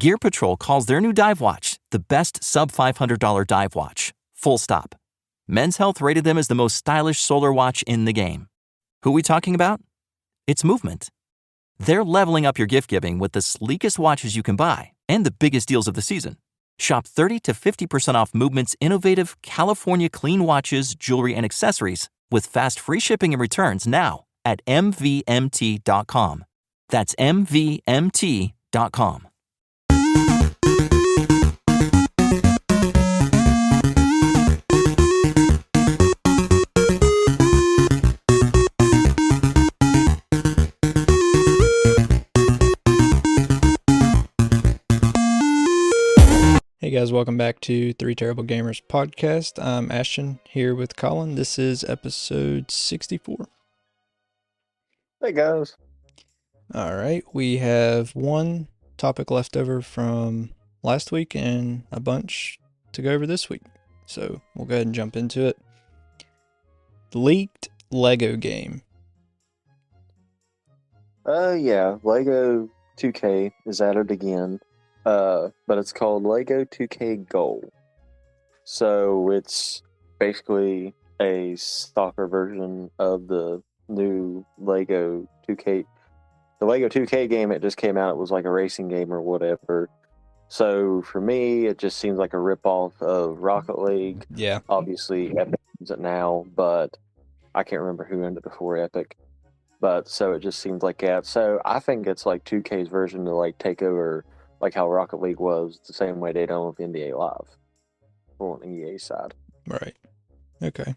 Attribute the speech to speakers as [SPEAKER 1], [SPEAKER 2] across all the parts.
[SPEAKER 1] Gear Patrol calls their new dive watch the best sub-$500 dive watch. Full stop. Men's Health rated them as the most stylish solar watch in the game. Who are we talking about? It's Movement. They're leveling up your gift giving with the sleekest watches you can buy and the biggest deals of the season. Shop 30 to 50% off Movement's innovative California clean watches, jewelry, and accessories with fast free shipping and returns now at mvmt.com. That's mvmt.com.
[SPEAKER 2] Hey guys, welcome back to Three Terrible Gamers podcast. I'm Ashton here with Colin. This is episode 64.
[SPEAKER 3] Hey guys.
[SPEAKER 2] All right, we have one topic left over from last week and a bunch to go over this week. So we'll go ahead and jump into it. Leaked Lego game.
[SPEAKER 3] Yeah, Lego 2K is at it again. But it's called Lego 2K Goal. So it's basically a soccer version of the new Lego 2K. The Lego 2K game, it just came out, it was like a racing game or whatever. So for me, it just seems like a ripoff of Rocket League.
[SPEAKER 2] Yeah.
[SPEAKER 3] Obviously, Epic owns it now, but I can't remember who owned it before Epic. But so it just seems like that. So I think it's like 2K's version to like take over like how Rocket League was, the same way they done with NBA Live, or on EA side.
[SPEAKER 2] Right. Okay.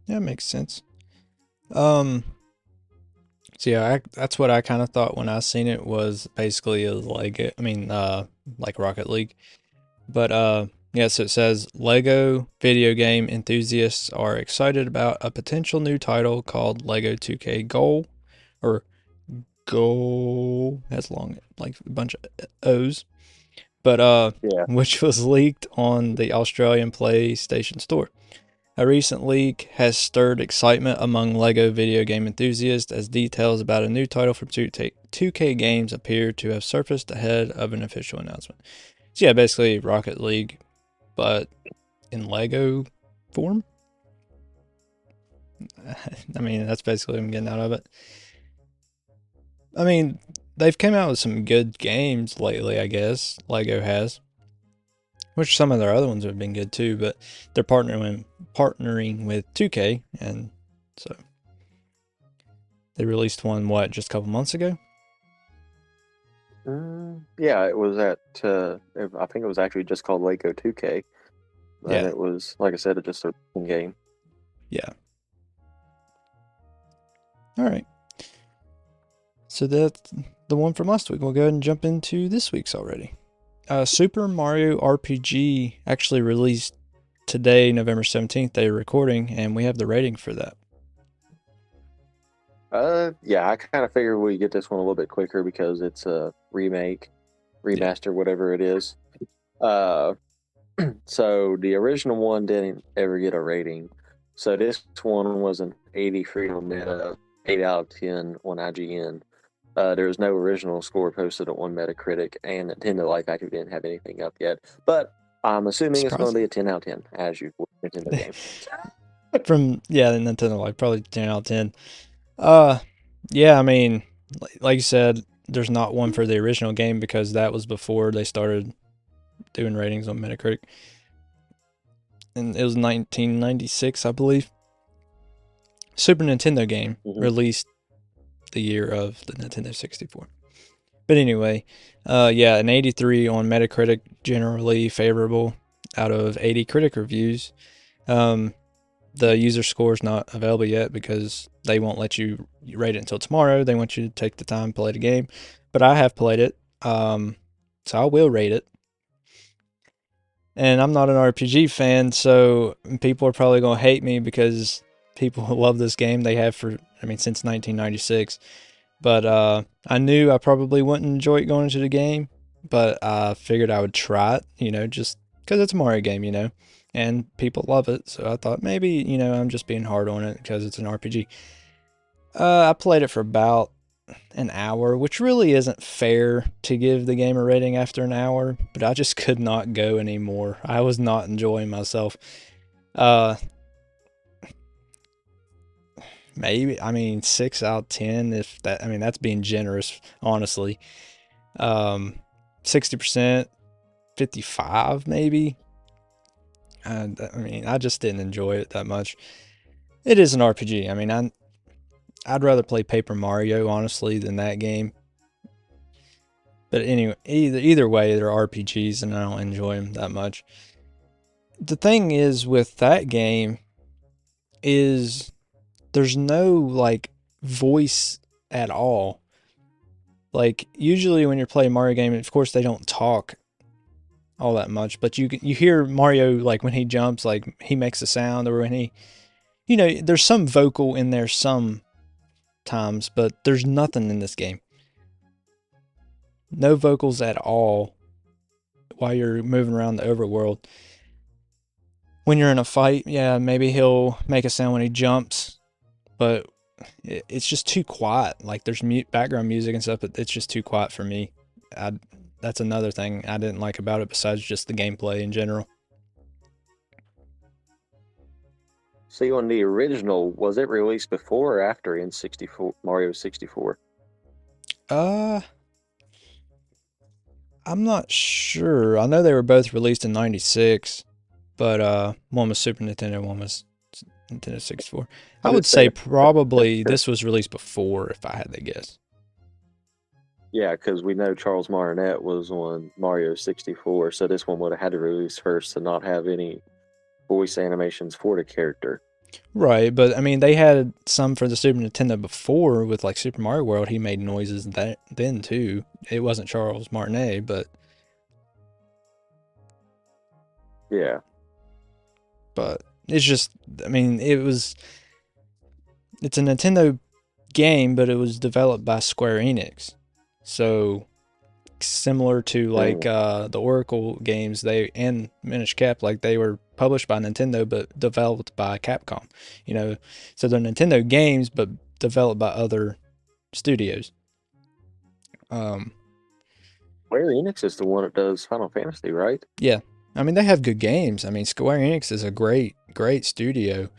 [SPEAKER 2] Yeah, makes sense. So yeah, that's what I kind of thought when I seen it, was basically a Lego. Like Rocket League. But yeah, so it says Lego video game enthusiasts are excited about a potential new title called Lego 2K Goal, or Goal, has long, like a bunch of O's, but
[SPEAKER 3] yeah,
[SPEAKER 2] which was leaked on the Australian PlayStation Store. A recent leak has stirred excitement among Lego video game enthusiasts as details about a new title from 2K Games appear to have surfaced ahead of an official announcement. So yeah, basically Rocket League, but in Lego form. I mean, that's basically what I'm getting out of it. I mean, they've come out with some good games lately, I guess. Lego has. Which some of their other ones have been good too, but they're partnering with 2K, and so they released one, just a couple months ago?
[SPEAKER 3] Yeah, it was I think it was actually just called Lego 2K. And
[SPEAKER 2] Yeah.
[SPEAKER 3] it was, like I said, it's just a game.
[SPEAKER 2] Yeah. Alright. So that's the one from last week. We'll go ahead and jump into this week's already. Super Mario RPG actually released today, November 17th, day of recording, and we have the rating for that.
[SPEAKER 3] Yeah, I kind of figured we'd get this one a little bit quicker because it's a remaster, whatever it is. So the original one didn't ever get a rating. So this one was an 83 on Meta, 8 out of 10 on IGN. There was no original score posted on Metacritic, and Nintendo Life actually didn't have anything up yet. But I'm assuming it's going to be a 10 out of 10, as usual, Nintendo game.
[SPEAKER 2] The Nintendo Life, probably 10 out of 10. Yeah, I mean, like you said, there's not one for the original game because that was before they started doing ratings on Metacritic. And it was 1996, I believe. Super Nintendo game released the year of the Nintendo 64. But anyway, yeah, an 83 on Metacritic, generally favorable out of 80 critic reviews. The user score is not available yet because they won't let you rate it until tomorrow. They want you to take the time to play the game. But I have played it, so I will rate it. And I'm not an RPG fan, so people are probably going to hate me because people love this game. They have since 1996. But I knew I probably wouldn't enjoy it going into the game, but I figured I would try it, just because it's a Mario game, and people love it. So I thought maybe, I'm just being hard on it because it's an RPG. I played it for about an hour, which really isn't fair to give the game a rating after an hour, but I just could not go anymore. I was not enjoying myself. Maybe, I mean, 6 out of 10, if that, I mean, that's being generous, honestly. 60%, 55 maybe. I mean, I just didn't enjoy it that much. It is an RPG. I mean, I'd rather play Paper Mario, honestly, than that game. But anyway, either way, they're RPGs, and I don't enjoy them that much. The thing is with that game is there's no like voice at all. Like usually when you're playing Mario game, of course they don't talk all that much, but you hear Mario like when he jumps, like he makes a sound, or when he, there's some vocal in there sometimes, but there's nothing in this game. No vocals at all while you're moving around the overworld. When you're in a fight, yeah, maybe he'll make a sound when he jumps, but it's just too quiet. Like there's background music and stuff, but it's just too quiet for me. That's another thing I didn't like about it, besides just the gameplay in general.
[SPEAKER 3] See, on the original, was it released before or after in Mario 64?
[SPEAKER 2] I'm not sure. I know they were both released in '96, but one was Super Nintendo, one was Nintendo 64. I would say probably this was released before, if I had to guess.
[SPEAKER 3] Yeah, because we know Charles Martinet was on Mario 64, so this one would have had to release first to not have any voice animations for the character.
[SPEAKER 2] Right, but I mean, they had some for the Super Nintendo before with like Super Mario World. He made noises then too. It wasn't Charles Martinet, but
[SPEAKER 3] yeah.
[SPEAKER 2] But it's just, I mean, it's a Nintendo game, but it was developed by Square Enix. So similar to like the Oracle games, and Minish Cap, like they were published by Nintendo but developed by Capcom. So they're Nintendo games but developed by other studios.
[SPEAKER 3] Square Enix is the one that does Final Fantasy, right?
[SPEAKER 2] Yeah. I mean, they have good games. I mean, Square Enix is a great studio.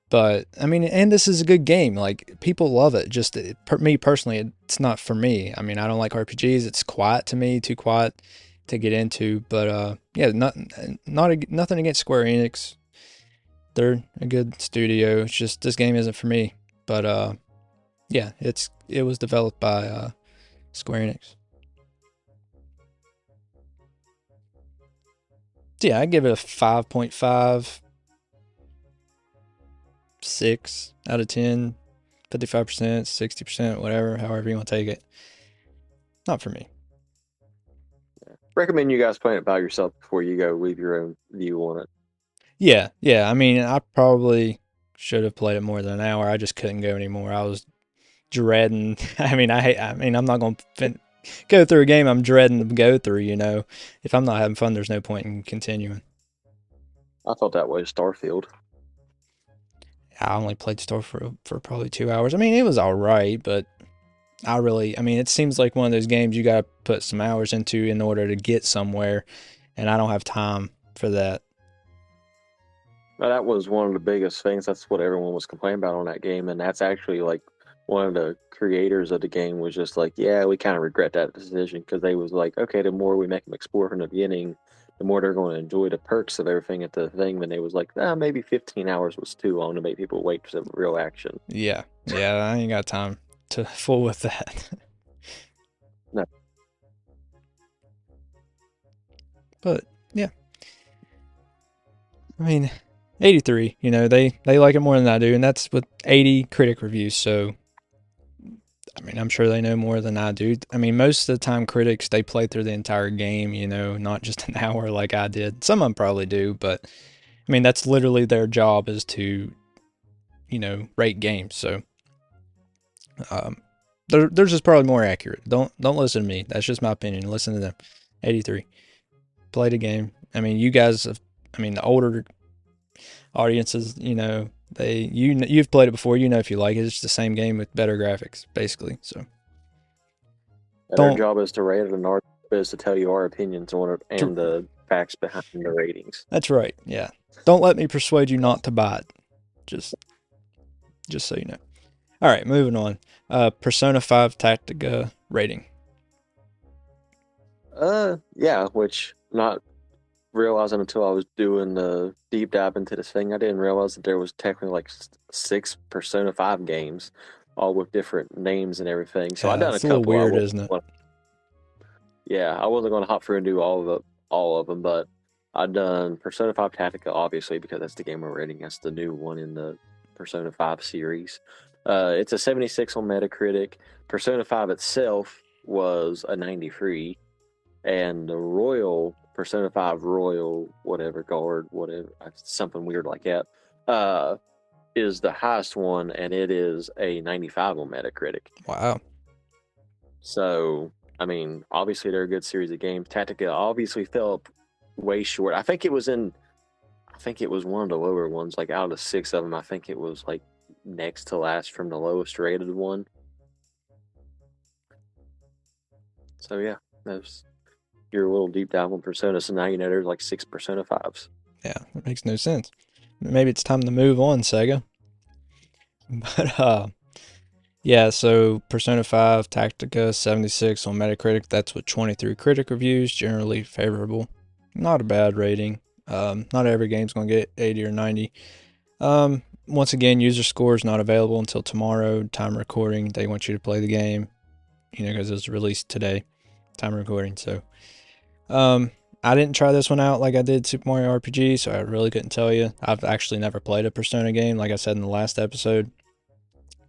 [SPEAKER 2] But, I mean, and this is a good game. Like, people love it. Just, me personally, it's not for me. I mean, I don't like RPGs. It's quiet to me, too quiet to get into. But, yeah, nothing against Square Enix. They're a good studio. It's just, this game isn't for me. But, yeah, it was developed by Square Enix. So, yeah, I give it a 5.5. 6 out of 10, 55%, 60%, whatever, however you want to take it. Not for me.
[SPEAKER 3] Recommend you guys playing it by yourself before you go leave your own view on it.
[SPEAKER 2] Yeah. I mean, I probably should have played it more than an hour. I just couldn't go anymore. I was dreading. I mean, I'm not going to go through a game I'm dreading to go through, If I'm not having fun, there's no point in continuing.
[SPEAKER 3] I thought that was Starfield.
[SPEAKER 2] I only played Star for probably 2 hours. I mean, it was all right, but it seems like one of those games you got to put some hours into in order to get somewhere, and I don't have time for that.
[SPEAKER 3] Well, that was one of the biggest things. That's what everyone was complaining about on that game, and that's actually like one of the creators of the game was just like, yeah, we kind of regret that decision, because they was like, okay, the more we make them explore from the beginning, the more they're going to enjoy the perks of everything at the thing. When they was like, maybe 15 hours was too long to make people wait for some real action.
[SPEAKER 2] Yeah, I ain't got time to fool with that.
[SPEAKER 3] No.
[SPEAKER 2] But yeah, I mean, 83. They like it more than I do, and that's with 80 critic reviews. So, I mean, I'm sure they know more than I do. I mean, most of the time, critics, they play through the entire game, not just an hour like I did. Some of them probably do, but I mean, that's literally their job, is to, rate games. So, they're just probably more accurate. Don't listen to me. That's just my opinion. Listen to them. 83. Play the game. I mean, you guys the older audiences, you've played it before, if you like it. It's the same game with better graphics, basically. So
[SPEAKER 3] Our job is to rate it, and our job is to tell you our opinions on it and the facts behind the ratings.
[SPEAKER 2] That's right. Yeah. Don't let me persuade you not to buy it. Just so you know. All right, moving on. Persona 5 Tactica rating.
[SPEAKER 3] Yeah, which not realizing until I was doing the deep dive into this thing, I didn't realize that there was technically like 6 Persona 5 games, all with different names and everything. So I done
[SPEAKER 2] it's
[SPEAKER 3] a
[SPEAKER 2] a little
[SPEAKER 3] couple.
[SPEAKER 2] weird, isn't it?
[SPEAKER 3] Yeah, I wasn't going to hop through and do all of them, but I done Persona 5 Tactica, obviously, because that's the game we're rating. That's the new one in the Persona 5 series. It's a 76 on Metacritic. Persona 5 itself was a 93, and the Persona 5 Royal, whatever, Guard, whatever, something weird like that, is the highest one, and it is a 95 on Metacritic.
[SPEAKER 2] Wow.
[SPEAKER 3] So, I mean, obviously they're a good series of games. Tactica obviously fell way short. I think it was one of the lower ones. Like out of the 6 of them, I think it was like next to last from the lowest rated one. So yeah, that's your little deep dive on Persona. So now you know there's like 6 Persona 5s.
[SPEAKER 2] Yeah, it makes no sense. Maybe it's time to move on, Sega. But yeah, so Persona 5 Tactica 76 on Metacritic. That's with 23 critic reviews, generally favorable. Not a bad rating. Not every game's going to get 80 or 90. Once again, user score is not available until tomorrow. Time recording. They want you to play the game, because it was released today. Time recording. So, I didn't try this one out like I did Super Mario RPG, so I really couldn't tell you. I've actually never played a Persona game, like I said in the last episode.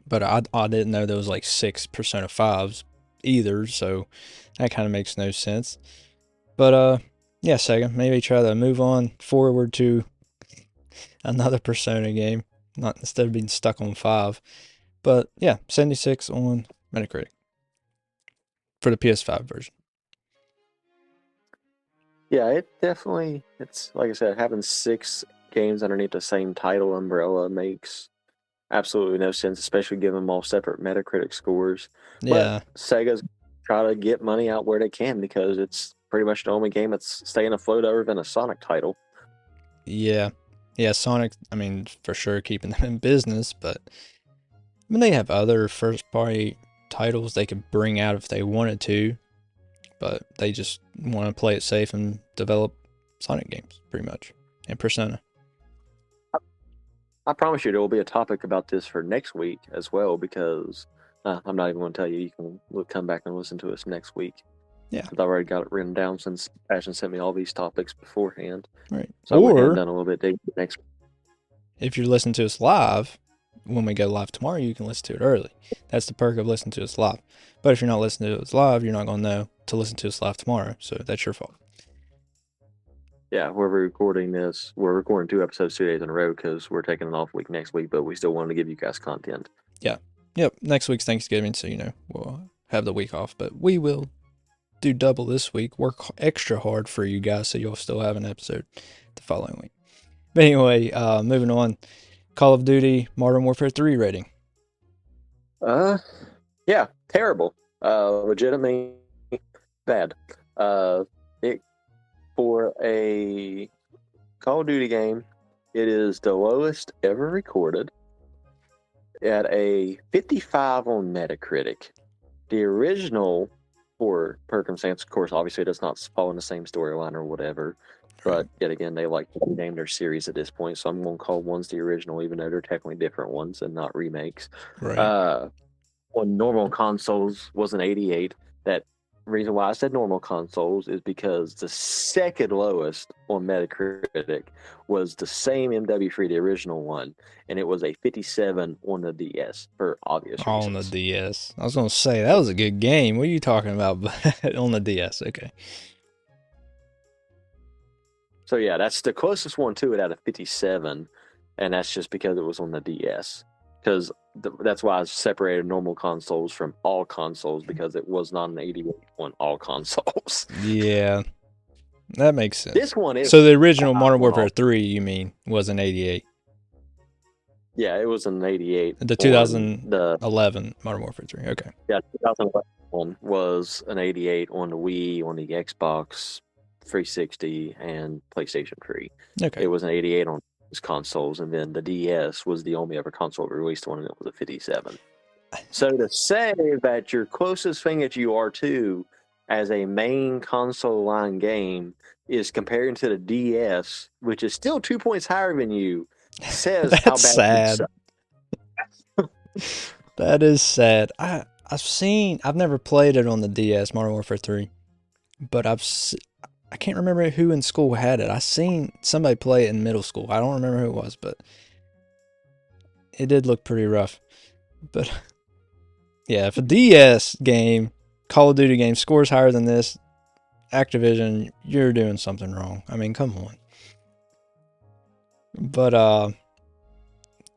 [SPEAKER 2] But I didn't know there was like 6 Persona 5s either, so that kind of makes no sense. But yeah, Sega, maybe try to move on forward to another Persona game, not instead of being stuck on 5. But yeah, 76 on Metacritic for the PS5 version.
[SPEAKER 3] Yeah, it's like I said, having 6 games underneath the same title umbrella makes absolutely no sense, especially given them all separate Metacritic scores.
[SPEAKER 2] Yeah.
[SPEAKER 3] But Sega's try to get money out where they can because it's pretty much the only game that's staying afloat other than a Sonic title.
[SPEAKER 2] Yeah. Yeah, Sonic, I mean, for sure keeping them in business, but I mean, they have other first-party titles they could bring out if they wanted to, but they just want to play it safe and develop Sonic games, pretty much, and Persona.
[SPEAKER 3] I promise you there will be a topic about this for next week as well, because I'm not even going to tell you. You can come back and listen to us next week.
[SPEAKER 2] Yeah.
[SPEAKER 3] Because I've already got it written down since Ashton sent me all these topics beforehand.
[SPEAKER 2] Right.
[SPEAKER 3] So I went ahead and done a little bit digging next week.
[SPEAKER 2] If you're listening to us live, when we go live tomorrow, you can listen to it early. That's the perk of listening to us live. But if you're not listening to us live, you're not going to know to listen to us live tomorrow. So that's your fault.
[SPEAKER 3] Yeah, we're recording this. We're recording 2 episodes 2 days in a row because we're taking an off week next week, but we still wanted to give you guys content.
[SPEAKER 2] Yeah. Yep. Next week's Thanksgiving, so we'll have the week off, but we will do double this week. Work extra hard for you guys, so you'll still have an episode the following week. But anyway, moving on. Call of Duty Modern Warfare 3 rating.
[SPEAKER 3] Yeah, terrible. Legitimately bad. For a Call of Duty game, it is the lowest ever recorded at a 55 on Metacritic. The original, for circumstance, of course, obviously does not follow in the same storyline or whatever. But yet again, they like to name their series at this point, so I'm going to call ones the original, even though they're technically different ones and not remakes.
[SPEAKER 2] Right.
[SPEAKER 3] On normal consoles was an 88. That reason why I said normal consoles is because the second lowest on Metacritic was the same MW3, the original one, and it was a 57 on the DS for obvious reasons.
[SPEAKER 2] On the DS. I was going to say, that was a good game. What are you talking about? On the DS, okay.
[SPEAKER 3] So yeah, that's the closest one to it out of 57, and that's just because it was on the DS. Because that's why I separated normal consoles from all consoles, because it was not an 88 on all consoles.
[SPEAKER 2] Yeah, that makes sense.
[SPEAKER 3] This one is...
[SPEAKER 2] So the original Modern Warfare 3, you mean, was an 88?
[SPEAKER 3] Yeah, it was an 88.
[SPEAKER 2] The 2011 Modern Warfare 3, okay.
[SPEAKER 3] Yeah, 2011. one was an 88 on the Wii, on the Xbox 360, and PlayStation 3.
[SPEAKER 2] Okay.
[SPEAKER 3] It was an 88 on those consoles, and then the DS was the only ever console released one, and it was a 57. So to say that your closest thing that you are to as a main console line game is comparing to the DS, which is still 2 points higher than you, says how
[SPEAKER 2] That's
[SPEAKER 3] bad
[SPEAKER 2] sad. That is sad. I've never played it on the DS, Modern Warfare 3, but I can't remember who in school had it. I seen somebody play it in middle school. I don't remember who it was, but it did look pretty rough. But yeah, if a DS game, Call of Duty game scores higher than this, Activision, you're doing something wrong. I mean, come on. But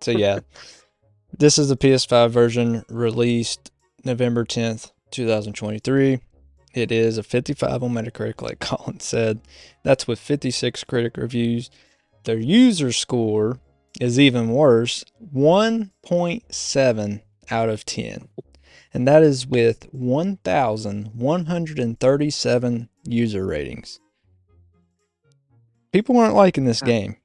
[SPEAKER 2] so yeah, this is the PS5 version released November 10th, 2023. It is a 55 on Metacritic, like Colin said. That's with 56 critic reviews. Their user score is even worse, 1.7 out of 10. And that is with 1,137 user ratings. People aren't liking this game.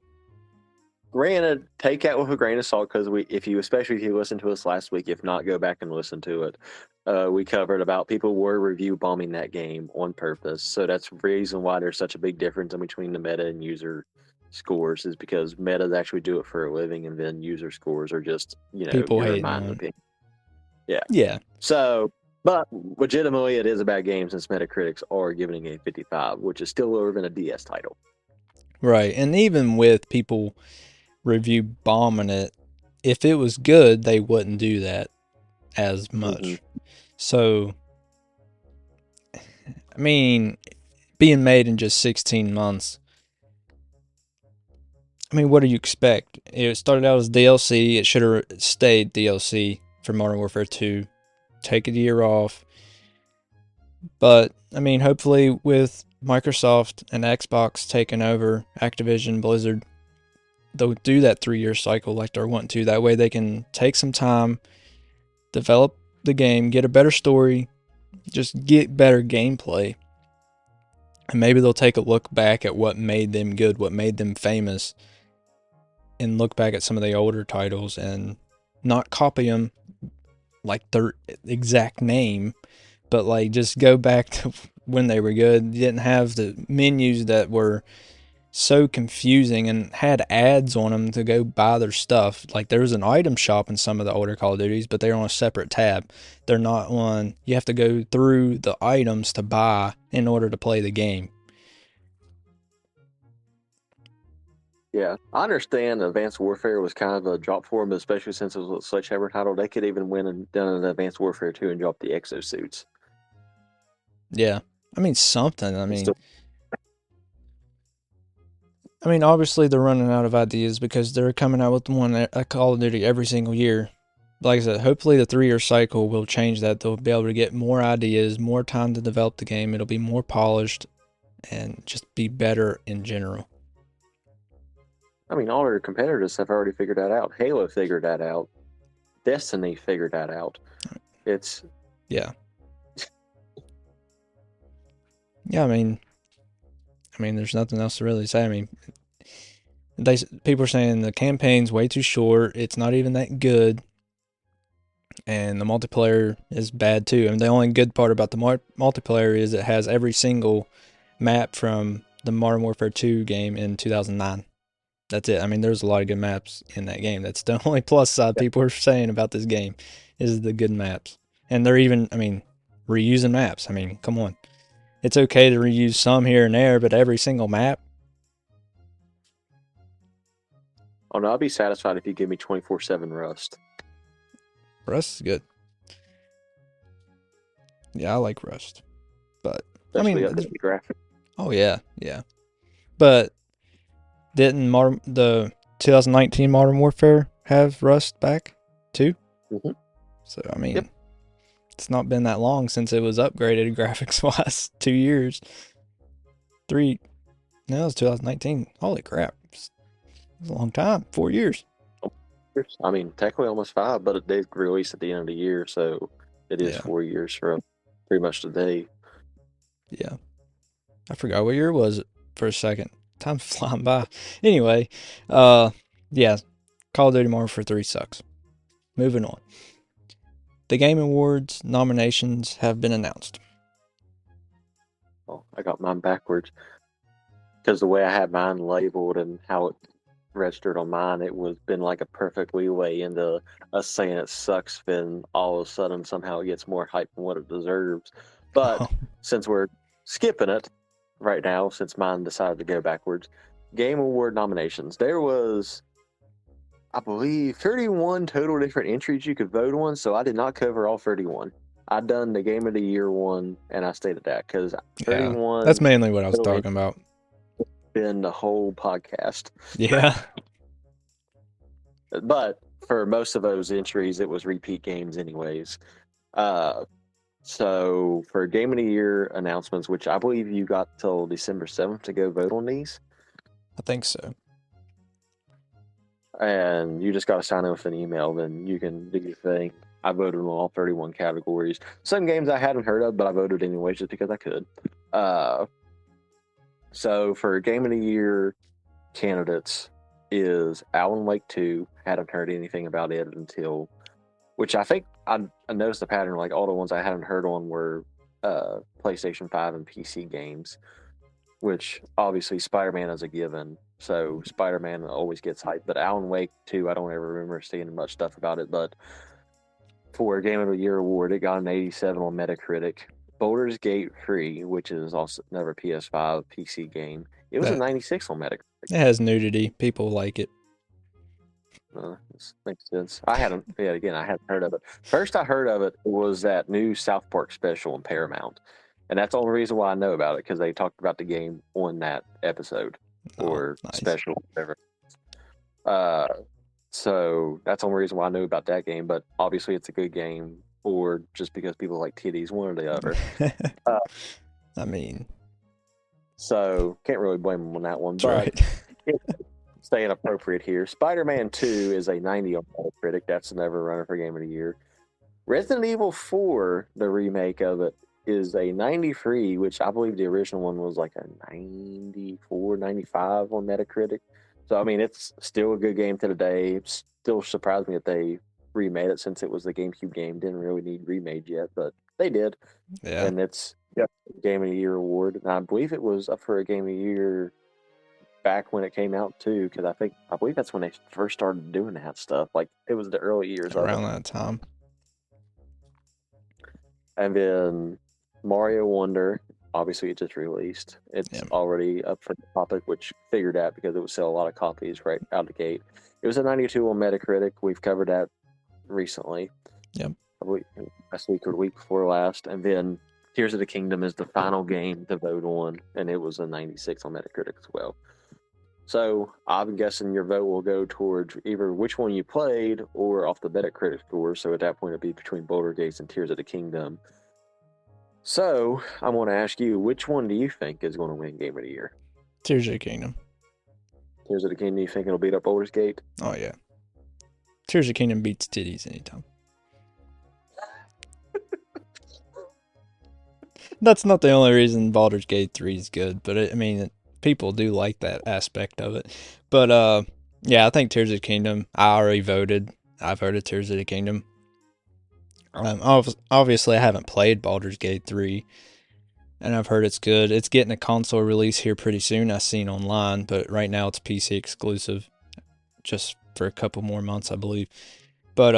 [SPEAKER 3] Granted, take that with a grain of salt, because especially if you listened to us last week, if not, go back and listen to it. We covered about people were review bombing that game on purpose. So that's the reason why there's such a big difference in between the meta and user scores, is because metas actually do it for a living, and then user scores are just,
[SPEAKER 2] People
[SPEAKER 3] your
[SPEAKER 2] hating
[SPEAKER 3] mind
[SPEAKER 2] on it.
[SPEAKER 3] opinion. Yeah.
[SPEAKER 2] Yeah.
[SPEAKER 3] So, but legitimately, it is a bad game, since Metacritics are giving it a 55, which is still lower than a DS title.
[SPEAKER 2] Right. And even with people review bombing it, if it was good, they wouldn't do that as much.
[SPEAKER 3] Mm-hmm.
[SPEAKER 2] So, I mean, being made in just 16 months, I mean, what do you expect? It started out as DLC. It should have stayed DLC for Modern Warfare 2. Take a year off. But, I mean, hopefully with Microsoft and Xbox taking over Activision, Blizzard, they'll do that 3-year cycle like they're wanting to. That way they can take some time, develop the game, get a better story, just get better gameplay. And maybe they'll take a look back at what made them good, what made them famous, and look back at some of the older titles and not copy them like their exact name, but like just go back to when they were good. You didn't have the menus that were so confusing and had ads on them to go buy their stuff. Like there was an item shop in some of the older Call of Duties, but they're on a separate tab. They're not on, you have to go through the items to buy in order to play the game.
[SPEAKER 3] Yeah, I understand Advanced Warfare was kind of a drop for them, especially since it was a Sledgehammer title. They could even win and done an Advanced Warfare 2 and drop the exosuits.
[SPEAKER 2] Yeah. I mean, something. I mean,
[SPEAKER 3] Still,
[SPEAKER 2] obviously they're running out of ideas because they're coming out with a Call of Duty every single year. Like I said, hopefully the 3-year cycle will change that. They'll be able to get more ideas, more time to develop the game. It'll be more polished and just be better in general.
[SPEAKER 3] I mean, all their competitors have already figured that out. Halo figured that out. Destiny figured that out. It's...
[SPEAKER 2] Yeah. Yeah, I mean, there's nothing else to really say. I mean, people are saying the campaign's way too short. It's not even that good. And the multiplayer is bad too. I mean, the only good part about the multiplayer is it has every single map from the Modern Warfare 2 game in 2009. That's it. I mean, there's a lot of good maps in that game. That's the only plus side people are saying about this game is the good maps. And they're even, reusing maps. I mean, come on. It's okay to reuse some here and there, but every single map?
[SPEAKER 3] Oh, no, I'll be satisfied if you give me 24/7 Rust.
[SPEAKER 2] Rust is good. Yeah, I like Rust. But,
[SPEAKER 3] Especially the graphic.
[SPEAKER 2] Oh, yeah, yeah. But didn't the 2019 Modern Warfare have Rust back too?
[SPEAKER 3] Mm-hmm.
[SPEAKER 2] So, It's not been that long since it was upgraded graphics-wise. 2 years. 3. No, it was 2019. Holy crap. It's a long time. 4 years.
[SPEAKER 3] Technically almost 5, but they released at the end of the year, so it is 4 years from. pretty much today.
[SPEAKER 2] Yeah. I forgot what year it was for a second. Time's flying by. Anyway, yeah, Call of Duty Modern Warfare 3 sucks. Moving on. The Game Awards nominations have been announced.
[SPEAKER 3] Oh, I got mine backwards because the way I had mine labeled and how it registered on mine, it was been like a perfect leeway into us saying it sucks, then all of a sudden somehow it gets more hype than what it deserves. But since we're skipping it right now, since mine decided to go backwards, Game Award nominations. There was, I believe, 31 total different entries you could vote on, so I did not cover all 31. I done the Game of the Year one, and I stayed at that because 31.
[SPEAKER 2] That's mainly what I was talking about.
[SPEAKER 3] Been the whole podcast.
[SPEAKER 2] Yeah.
[SPEAKER 3] But for most of those entries, it was repeat games, anyways. So for Game of the Year announcements, which I believe you got till December 7th to go vote on these.
[SPEAKER 2] I think so.
[SPEAKER 3] And you just got to sign in with an email, then you can do your thing. I voted on all 31 categories. Some games I hadn't heard of, but I voted anyway just because I could. So for Game of the Year candidates is Alan Wake 2. Hadn't heard anything about it until, which I think I noticed the pattern, like all the ones I hadn't heard on were PlayStation 5 and PC games, which obviously Spider-Man is a given. So Spider-Man always gets hyped, but Alan Wake 2, I don't ever remember seeing much stuff about it. But for Game of the Year award, it got an 87 on Metacritic. Baldur's Gate 3, which is also another PS5 PC game, it was a 96 on Metacritic.
[SPEAKER 2] It has nudity. People like it.
[SPEAKER 3] This makes sense. I hadn't heard of it. First I heard of it was that new South Park special on Paramount. And that's the only reason why I know about it, because they talked about the game on that episode or special, whatever. So that's the only reason why I knew about that game. But obviously it's a good game, or just because people like titties, one or the other.
[SPEAKER 2] I mean,
[SPEAKER 3] so can't really blame them on that one.
[SPEAKER 2] But right.
[SPEAKER 3] Staying appropriate here, Spider-Man 2 is a 90 on Metacritic. That's never runner for Game of the Year. Resident Evil 4, the remake of it, is a 93, which I believe the original one was like a 94, 95 on Metacritic. So, I mean, it's still a good game to today. It still surprised me that they remade it, since it was the GameCube game. Didn't really need remade yet, but they did.
[SPEAKER 2] Yeah.
[SPEAKER 3] And it's Game of the Year award. And I believe it was up for a Game of the Year back when it came out too, because I believe that's when they first started doing that stuff. Like, it was the early years
[SPEAKER 2] around that time.
[SPEAKER 3] And then Mario Wonder, obviously it just released. It's already up for the topic, which figured out because it would sell a lot of copies right out the gate. It was a 92 on Metacritic. We've covered that recently.
[SPEAKER 2] Yep.
[SPEAKER 3] Probably last week or the week before last. And then Tears of the Kingdom is the final game to vote on, and it was a 96 on Metacritic as well. So I'm guessing your vote will go towards either which one you played or off the Metacritic score. So at that point, it'd be between Baldur's Gate and Tears of the Kingdom. So I want to ask you, which one do you think is going to win Game of the Year?
[SPEAKER 2] Tears of the Kingdom.
[SPEAKER 3] Tears of the Kingdom, you think it'll beat up Baldur's Gate?
[SPEAKER 2] Oh, yeah. Tears of the Kingdom beats titties anytime. That's not the only reason Baldur's Gate 3 is good, but people do like that aspect of it. But yeah, I think Tears of the Kingdom. I already voted. I voted Tears of the Kingdom. Obviously, I haven't played Baldur's Gate 3, and I've heard it's good. It's getting a console release here pretty soon, I've seen online, but right now it's PC exclusive, just for a couple more months, I believe. But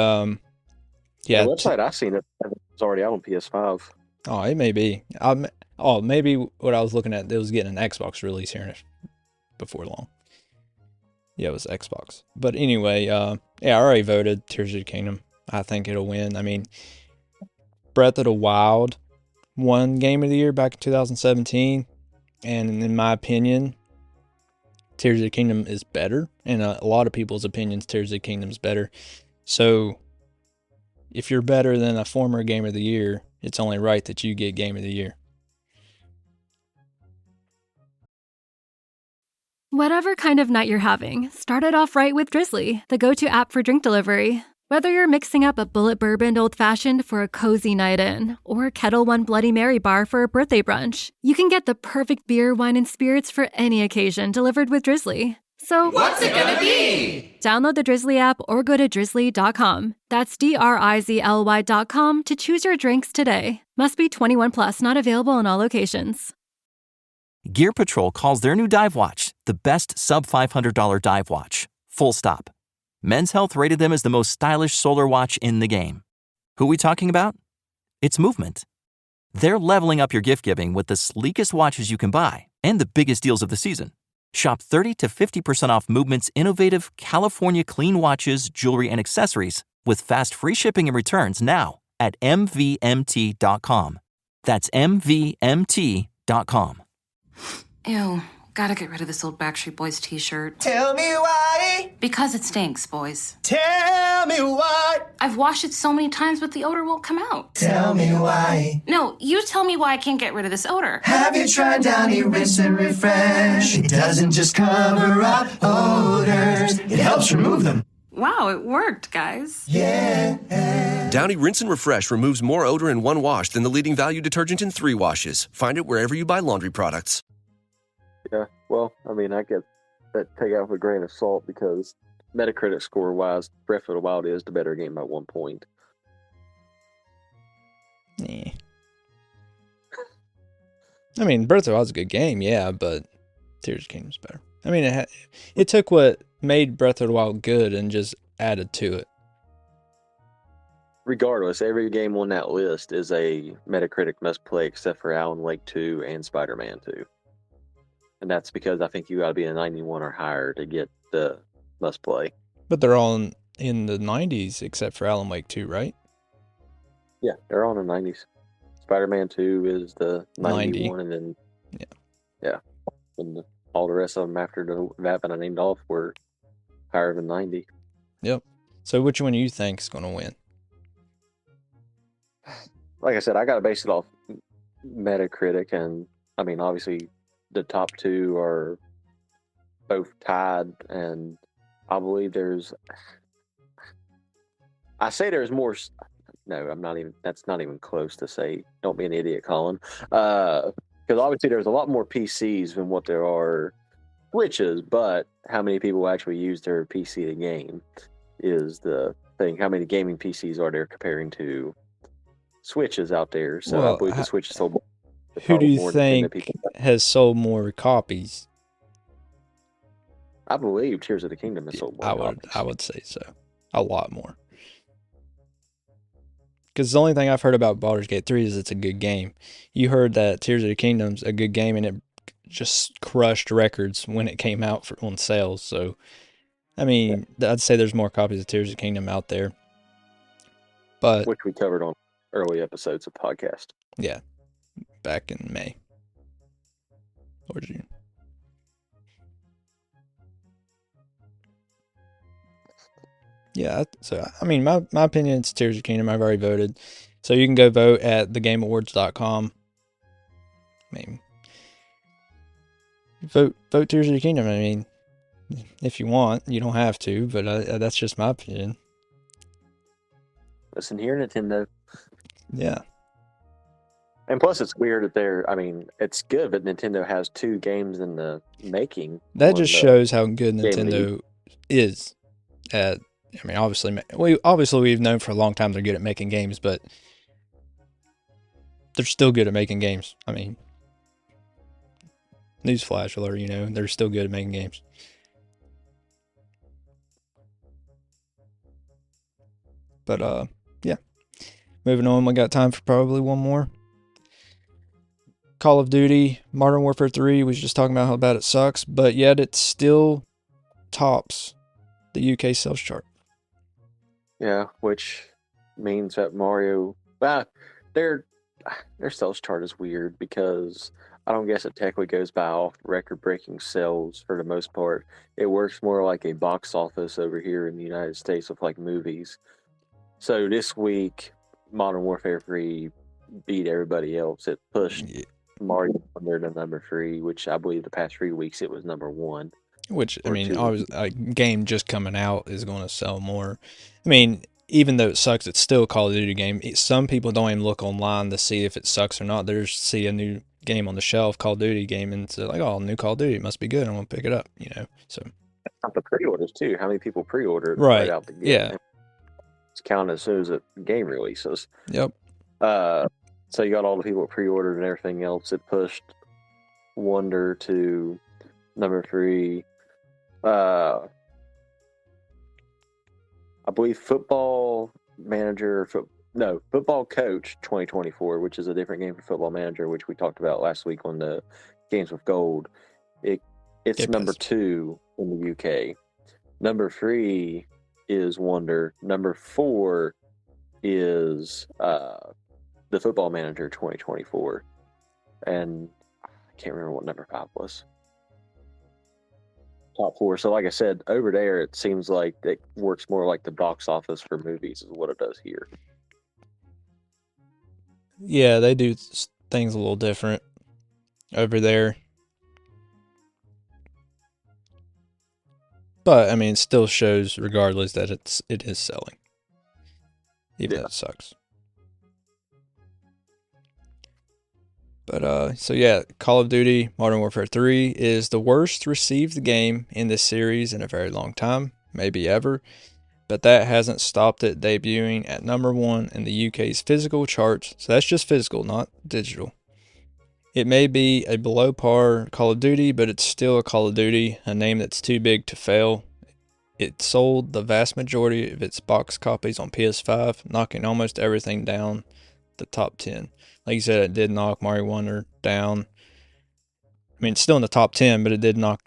[SPEAKER 2] yeah,
[SPEAKER 3] the website I've seen it's already out on PS5.
[SPEAKER 2] Oh, it may be. Maybe what I was looking at, it was getting an Xbox release here before long. Yeah, it was Xbox. But anyway, yeah, I already voted Tears of the Kingdom. I think it'll win. I mean, Breath of the Wild won Game of the Year back in 2017. And in my opinion, Tears of the Kingdom is better. In a lot of people's opinions, Tears of the Kingdom is better. So, if you're better than a former Game of the Year, it's only right that you get Game of the Year.
[SPEAKER 4] Whatever kind of night you're having, start it off right with Drizzly, the go-to app for drink delivery. Whether you're mixing up a Bullet Bourbon Old Fashioned for a cozy night in, or Kettle One Bloody Mary bar for a birthday brunch, you can get the perfect beer, wine, and spirits for any occasion delivered with Drizzly. So,
[SPEAKER 5] what's it gonna be?
[SPEAKER 4] Download the Drizzly app or go to drizzly.com. That's DRIZLY.com to choose your drinks today. Must be 21 plus, not available in all locations.
[SPEAKER 1] Gear Patrol calls their new dive watch the best sub $500 dive watch. Full stop. Men's Health rated them as the most stylish solar watch in the game. Who we talking about? It's Movement. They're leveling up your gift giving with the sleekest watches you can buy and the biggest deals of the season. Shop 30 to 50% off Movement's innovative California clean watches, jewelry, and accessories with fast free shipping and returns now at MVMT.com. That's MVMT.com.
[SPEAKER 6] Ew, gotta get rid of this old Backstreet Boys t-shirt.
[SPEAKER 5] Tell me why.
[SPEAKER 6] Because it stinks, boys.
[SPEAKER 5] Tell me why.
[SPEAKER 6] I've washed it so many times, but the odor won't come out.
[SPEAKER 5] Tell me why.
[SPEAKER 6] No, you tell me why I can't get rid of this odor.
[SPEAKER 5] Have you tried Downy Rinse and Refresh? It doesn't just cover up odors, it helps remove them.
[SPEAKER 6] Wow, it worked, guys.
[SPEAKER 5] Yeah.
[SPEAKER 7] Downy Rinse and Refresh removes more odor in one wash than the leading value detergent in 3 washes. Find it wherever you buy laundry products.
[SPEAKER 3] Yeah, well, I mean, I get that take out with a grain of salt because Metacritic score-wise, Breath of the Wild is the better game by 1 point.
[SPEAKER 2] Yeah. I mean, Breath of the Wild's a good game, yeah, but Tears of the Kingdom's better. I mean, it took what made Breath of the Wild good and just added to it.
[SPEAKER 3] Regardless, every game on that list is a Metacritic must-play except for Alan Wake 2 and Spider-Man 2. And that's because I think you got to be a 91 or higher to get the must-play.
[SPEAKER 2] But they're all in the 90s except for Alan Wake 2, right?
[SPEAKER 3] Yeah, they're all in the 90s. Spider-Man 2 is the 91, and then and all the rest of them after that I named off were higher than 90.
[SPEAKER 2] Yep. So which one do you think is going to win?
[SPEAKER 3] Like I said, I got to base it off Metacritic, and I mean, obviously, the top 2 are both tied, and I believe I say there's more. No, I'm not even. That's not even close to say. Don't be an idiot, Colin. Because obviously there's a lot more PCs than what there are Switches, but how many people actually use their PC to game is the thing. How many gaming PCs are there comparing to Switches out there? So
[SPEAKER 2] Well,
[SPEAKER 3] I believe the Switch is sold.
[SPEAKER 2] Who do you
[SPEAKER 3] more than
[SPEAKER 2] think
[SPEAKER 3] people.
[SPEAKER 2] has sold more copies?
[SPEAKER 3] I believe Tears of the Kingdom has sold more copies.
[SPEAKER 2] I would say so. A lot more. Because the only thing I've heard about Baldur's Gate 3 is it's a good game. You heard that Tears of the Kingdom's a good game, and it just crushed records when it came out on sales. So, I mean, I'd say there's more copies of Tears of the Kingdom out there. But
[SPEAKER 3] Which we covered on early episodes of podcast.
[SPEAKER 2] yeah, back in May or June. Yeah, so I mean, my opinion is Tears of the Kingdom. I've already voted. So you can go vote at thegameawards.com. I mean, vote Tears of the Kingdom. I mean, if you want, you don't have to, but that's just my opinion.
[SPEAKER 3] Listen here, Nintendo.
[SPEAKER 2] Yeah.
[SPEAKER 3] And plus, it's weird that it's good, but Nintendo has 2 games in the making.
[SPEAKER 2] That just shows how good
[SPEAKER 3] Game
[SPEAKER 2] Nintendo is at. I mean, obviously we've known for a long time they're good at making games, but they're still good at making games. I mean, newsflash alert, they're still good at making games. But yeah. Moving on, we got time for probably one more. Call of Duty Modern Warfare 3, we was just talking about how bad it sucks, but yet it still tops the UK sales chart.
[SPEAKER 3] Yeah, which means that Mario, their sales chart is weird because I don't guess it technically goes by off record-breaking sales for the most part. It works more like a box office over here in the United States with like movies. So this week, Modern Warfare 3 beat everybody else. It pushed Mario under the number 3, which I believe the past 3 weeks it was number 1.
[SPEAKER 2] Which, I mean, always a game just coming out is going to sell more. I mean, even though it sucks, it's still a Call of Duty game. Some people don't even look online to see if it sucks or not. They just see a new game on the shelf, Call of Duty game, and it's like, oh, new Call of Duty, it must be good. I'm gonna pick it up, So
[SPEAKER 3] Not the pre-orders too. How many people pre-ordered
[SPEAKER 2] right,
[SPEAKER 3] out the gate?
[SPEAKER 2] yeah,
[SPEAKER 3] It's counted as soon as the game releases.
[SPEAKER 2] yep.
[SPEAKER 3] So you got all the people that pre-ordered and everything else. It pushed Wonder to number 3. I believe Football Coach 2024, which is a different game for Football Manager, which we talked about last week on the Games with Gold. It's number 2 in the UK. Number 3 is Wonder. Number 4 is the Football Manager 2024, and I can't remember what number 5 was. Top 4. So, like I said, over there, it seems like it works more like the box office for movies is what it does here.
[SPEAKER 2] Yeah, they do things a little different over there. But I mean, it still shows, regardless, that it is selling, even though it sucks. But so yeah, Call of Duty Modern Warfare 3 is the worst received game in this series in a very long time, maybe ever. But that hasn't stopped it debuting at number 1 in the UK's physical charts. So that's just physical, not digital. It may be a below par Call of Duty, but it's still a Call of Duty, a name that's too big to fail. It sold the vast majority of its box copies on PS5, knocking almost everything down the top 10. Like you said, it did knock Mario Wonder down. I mean, it's still in the top 10, but it did knock,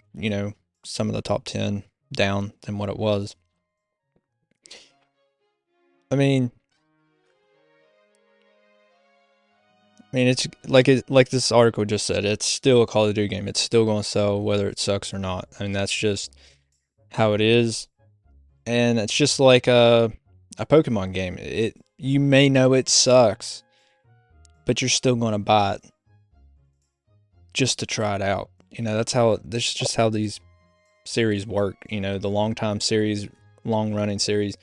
[SPEAKER 2] some of the top 10 down than what it was. I mean, it's like this article just said, it's still a Call of Duty game. It's still going to sell whether it sucks or not. I mean, that's just how it is. And it's just like a Pokemon game. You may know it sucks, but you're still going to buy it just to try it out. That's just how these series work. The long running series.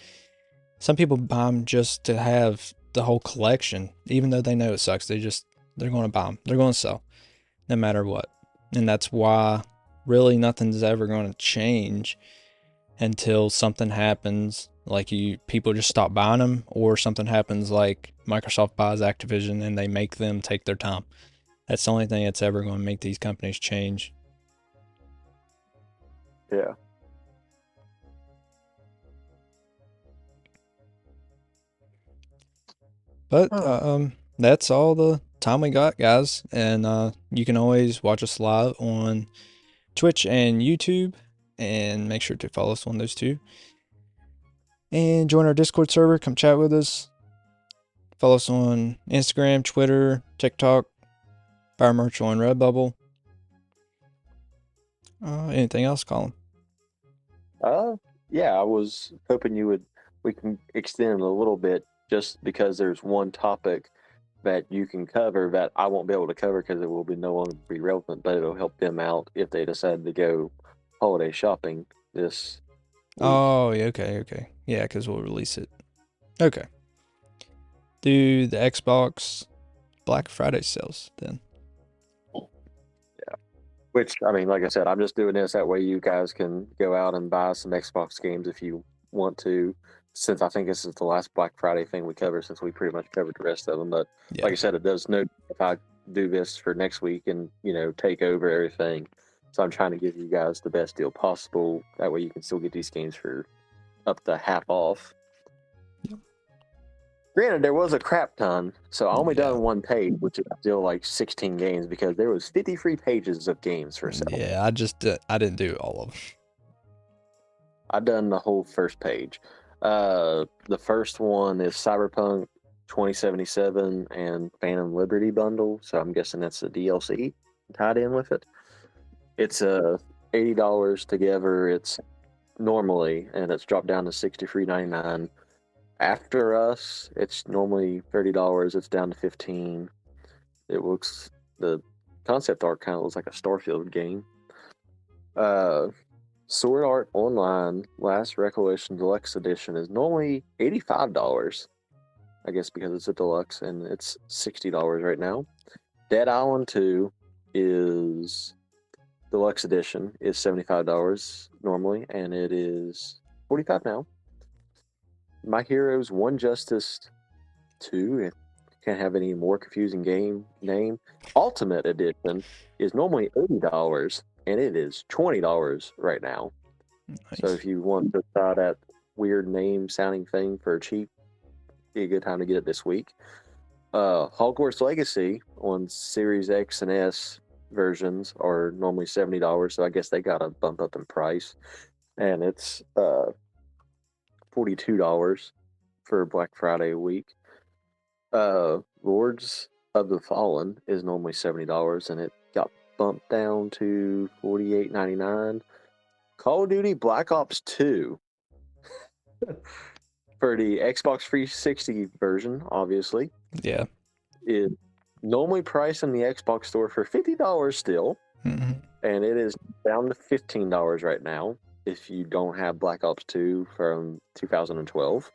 [SPEAKER 2] Some people buy them just to have the whole collection, even though they know it sucks. They're going to buy them. They're going to sell, no matter what. And that's why really nothing's ever going to change until something happens, like people just stop buying them, or something happens like Microsoft buys Activision and they make them take their time. That's the only thing that's ever going to make these companies change.
[SPEAKER 3] Yeah.
[SPEAKER 2] But that's all the time we got, guys. And you can always watch us live on Twitch and YouTube, and make sure to follow us on those two. And join our Discord server. Come chat with us. Follow us on Instagram, Twitter, TikTok, buy our merch on Redbubble. Anything else, Colin?
[SPEAKER 3] Yeah, I was hoping we can extend a little bit, just because there's one topic that you can cover that I won't be able to cover because it will be no longer be relevant, but it'll help them out if they decide to go holiday shopping this week.
[SPEAKER 2] Oh, yeah, okay. Yeah, because we'll release it. Okay. Do the Xbox Black Friday sales then.
[SPEAKER 3] Yeah. Which, I mean, like I said, I'm just doing this that way you guys can go out and buy some Xbox games if you want to, since I think this is the last Black Friday thing we cover, since we pretty much covered the rest of them. But yeah, like I said, it does note if I do this for next week and, take over everything. So I'm trying to give you guys the best deal possible. That way you can still get these games for up to half off.
[SPEAKER 2] Yep.
[SPEAKER 3] Granted, there was a crap ton, so I only done one page, which is still like 16 games, because there was 53 pages of games for sale.
[SPEAKER 2] Yeah, I didn't do all of them.
[SPEAKER 3] I done the whole first page. The first one is Cyberpunk 2077 and Phantom Liberty bundle, so I'm guessing that's the DLC tied in with it. It's $80 together. It's normally, and it's dropped down to $63.99. After Us, it's normally $30. It's down to $15. The concept art kind of looks like a Starfield game. Sword Art Online Last Recollection Deluxe Edition is normally $85. I guess because it's a deluxe, and it's $60 right now. Dead Island 2 is deluxe edition is $75 normally, and it is $45 now. My Heroes One Justice 2, if can't have any more confusing game name. Ultimate Edition is normally $80, and it is $20 right now.
[SPEAKER 2] Nice.
[SPEAKER 3] So if you want to try that weird name sounding thing for cheap, be a good time to get it this week. Hogwarts Legacy on Series X and S versions are normally $70, so I guess they got a bump up in price, and it's $42 for Black Friday week. Lords of the Fallen is normally $70, and it got bumped down to $48.99. Call of Duty Black Ops 2 for the Xbox 360 version, obviously,
[SPEAKER 2] Yeah.
[SPEAKER 3] is normally priced in the Xbox store for $50 still,
[SPEAKER 2] Mm-hmm.
[SPEAKER 3] and it is down to $15 right now if you don't have Black Ops 2 from 2012.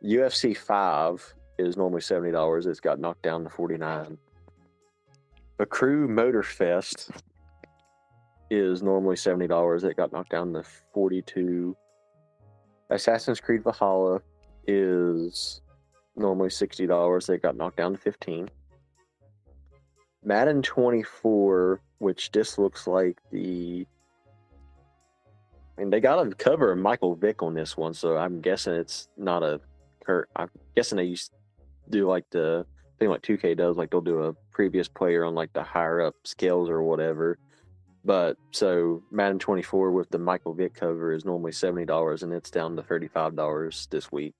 [SPEAKER 3] UFC 5 is normally $70. It's got knocked down to $49. The Crew Motorfest is normally $70. It got knocked down to $42. Assassin's Creed Valhalla is normally $60. It got knocked down to $15. Madden 24, which just looks like they got a cover of Michael Vick on this one, so I'm guessing it's not a I'm guessing they used to do like the thing like 2K does, like they'll do a previous player on like the higher up scales or whatever. But so Madden 24 with the Michael Vick cover is normally $70, and it's down to $35 this week.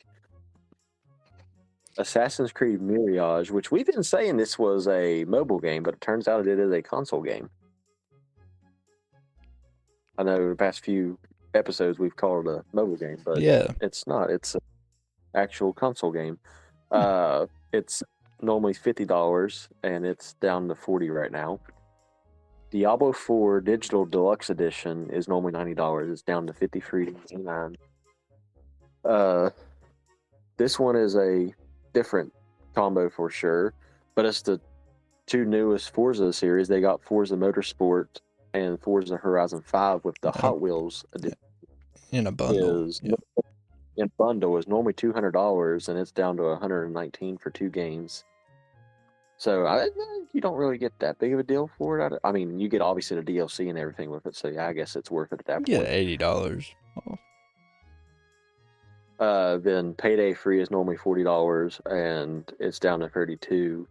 [SPEAKER 3] Assassin's Creed Mirage, which we've been saying this was a mobile game, but it turns out it is a console game. I know the past few episodes we've called it a mobile game, but
[SPEAKER 2] Yeah.
[SPEAKER 3] it's not. It's an actual console game. It's normally $50, and it's down to $40 right now. Diablo 4 Digital Deluxe Edition is normally $90. It's down to $53.99. This one is a different combo for sure, but it's the two newest Forza series. They got Forza Motorsport and Forza Horizon 5 with the Hot Wheels edition.
[SPEAKER 2] In a bundle.
[SPEAKER 3] In bundle is normally $200, and it's down to $119 for two games. So you don't really get that big of a deal for it. I mean, you get obviously the DLC and everything with it, so yeah, I guess it's worth it at that
[SPEAKER 2] Yeah,
[SPEAKER 3] point.
[SPEAKER 2] $80.
[SPEAKER 3] Then Payday Free is normally $40, and it's down to $32.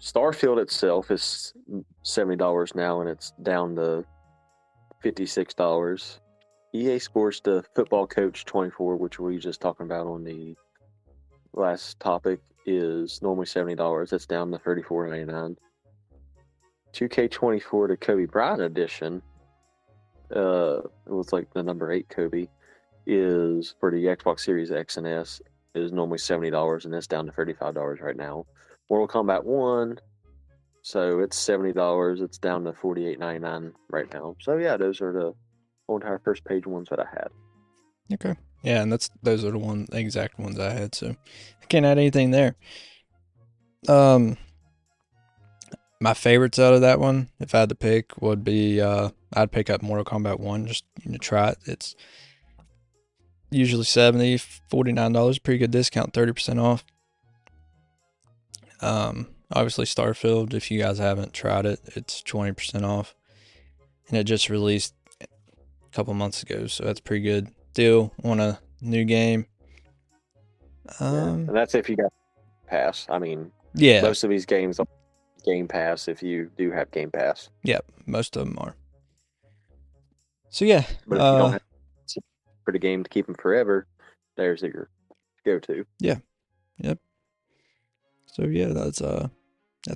[SPEAKER 3] Starfield itself is $70 now, and it's down to $56. EA Sports, the Football Coach 24, which we were just talking about on the last topic, is normally $70. It's down to $34.99. 2K24, the Kobe Bryant edition, it was like the number 8 Kobe, is for the Xbox Series X and S is normally $70, and it's down to $35 right now. Mortal Kombat 1, so it's $70. It's down to $48.99 right now. So yeah, those are the whole entire first page ones that I had.
[SPEAKER 2] Okay. Yeah, and those are the exact ones I had, so I can't add anything there. My favorites out of that one, if I had to pick, would be I'd pick up Mortal Kombat 1 just to try it. It's usually $70, $49, pretty good discount, 30% off. Obviously Starfield, if you guys haven't tried it, it's 20% off, and it just released a couple months ago, so that's pretty good deal on a new game.
[SPEAKER 3] And that's if you got Pass. I mean,
[SPEAKER 2] Yeah,
[SPEAKER 3] most of these games are Game Pass if you do have Game Pass.
[SPEAKER 2] yep, most of them are. So yeah,
[SPEAKER 3] But if you don't have for the game to keep them forever, there's your go-to.
[SPEAKER 2] Yep. So yeah, that's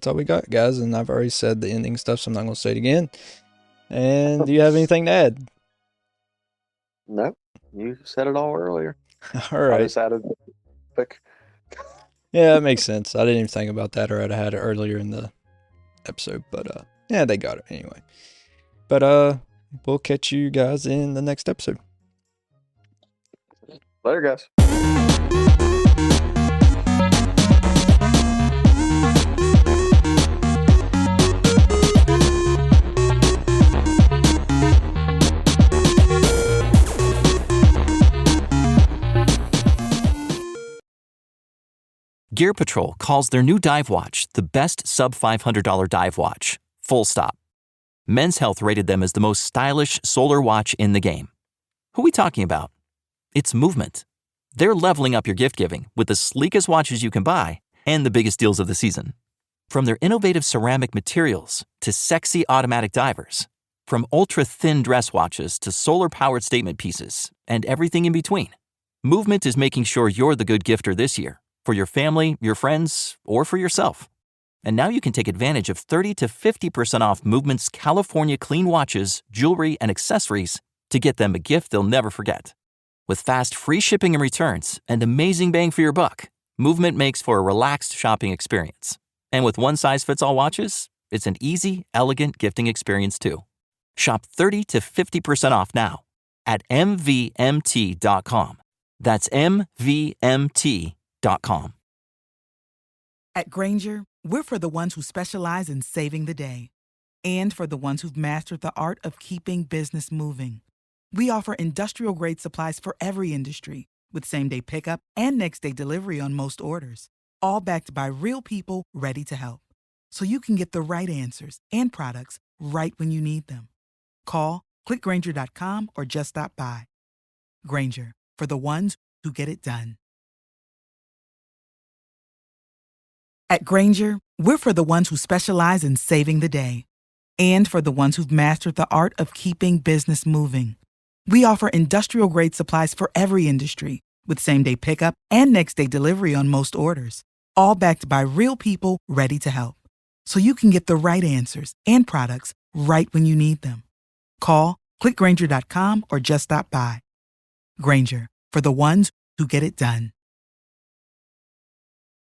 [SPEAKER 2] all we got, guys, and I've already said the ending stuff, so I'm not gonna say it again. And do you have anything to add?
[SPEAKER 3] No, you said it all earlier.
[SPEAKER 2] All
[SPEAKER 3] I
[SPEAKER 2] right.
[SPEAKER 3] just added quick.
[SPEAKER 2] Yeah, that makes sense. I didn't even think about that, or I'd have had it earlier in the episode, but yeah, they got it anyway. But we'll catch you guys in the next episode.
[SPEAKER 3] Later, guys.
[SPEAKER 1] Gear Patrol calls their new dive watch the best sub-$500 dive watch, full stop. Men's Health rated them as the most stylish solar watch in the game. Who are we talking about? It's Movement. They're leveling up your gift giving with the sleekest watches you can buy and the biggest deals of the season. From their innovative ceramic materials to sexy automatic divers, from ultra-thin dress watches to solar-powered statement pieces, and everything in between, Movement is making sure you're the good gifter this year, for your family, your friends, or for yourself. And now you can take advantage of 30 to 50% off Movement's California clean watches, jewelry, and accessories to get them a gift they'll never forget. With fast, free shipping and returns and amazing bang for your buck, Movement makes for a relaxed shopping experience. And with one-size-fits-all watches, it's an easy, elegant gifting experience too. Shop 30 to 50% off now at mvmt.com. That's mvmt.com.
[SPEAKER 8] At Grainger, we're for the ones who specialize in saving the day and for the ones who've mastered the art of keeping business moving. We offer industrial-grade supplies for every industry with same-day pickup and next-day delivery on most orders, all backed by real people ready to help. So you can get the right answers and products right when you need them. Call, clickgrainger.com, or just stop by. Grainger, for the ones who get it done. At Grainger, we're for the ones who specialize in saving the day and for the ones who've mastered the art of keeping business moving. We offer industrial-grade supplies for every industry with same-day pickup and next-day delivery on most orders, all backed by real people ready to help. So you can get the right answers and products right when you need them. Call, clickgrainger.com, or just stop by. Grainger, for the ones who get it done.